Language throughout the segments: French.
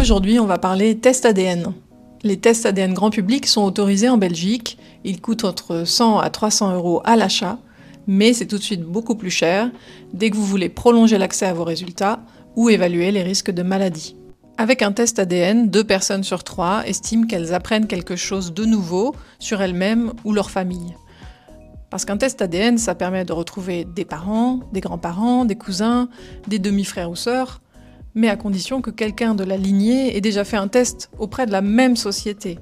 Aujourd'hui, on va parler test ADN. Les tests ADN grand public sont autorisés en Belgique. Ils coûtent entre 100 à 300 € à l'achat, mais c'est tout de suite beaucoup plus cher dès que vous voulez prolonger l'accès à vos résultats ou évaluer les risques de maladie. Avec un test ADN, 2 personnes sur 3 estiment qu'elles apprennent quelque chose de nouveau sur elles-mêmes ou leur famille. Parce qu'un test ADN, ça permet de retrouver des parents, des grands-parents, des cousins, des demi-frères ou sœurs, mais à condition que quelqu'un de la lignée ait déjà fait un test auprès de la même société.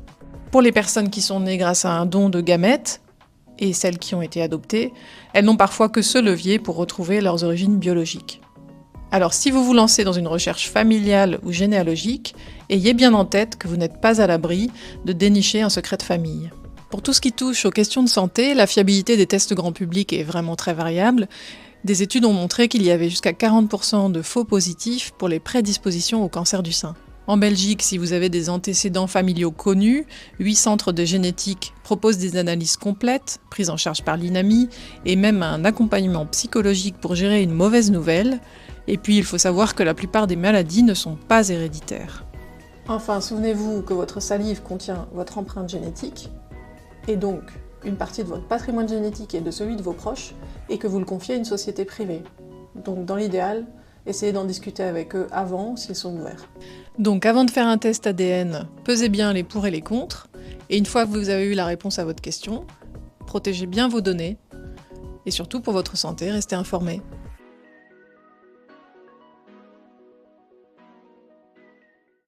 Pour les personnes qui sont nées grâce à un don de gamètes, et celles qui ont été adoptées, elles n'ont parfois que ce levier pour retrouver leurs origines biologiques. Alors si vous vous lancez dans une recherche familiale ou généalogique, ayez bien en tête que vous n'êtes pas à l'abri de dénicher un secret de famille. Pour tout ce qui touche aux questions de santé, la fiabilité des tests grand public est vraiment très variable. Des études ont montré qu'il y avait jusqu'à 40% de faux positifs pour les prédispositions au cancer du sein. En Belgique, si vous avez des antécédents familiaux connus, 8 centres de génétique proposent des analyses complètes, prises en charge par l'INAMI, et même un accompagnement psychologique pour gérer une mauvaise nouvelle. Et puis il faut savoir que la plupart des maladies ne sont pas héréditaires. Enfin, souvenez-vous que votre salive contient votre empreinte génétique, et donc une partie de votre patrimoine génétique et de celui de vos proches, et que vous le confiez à une société privée. Donc dans l'idéal, essayez d'en discuter avec eux avant s'ils sont ouverts. Donc avant de faire un test ADN, pesez bien les pour et les contre, et une fois que vous avez eu la réponse à votre question, protégez bien vos données, et surtout pour votre santé, restez informés.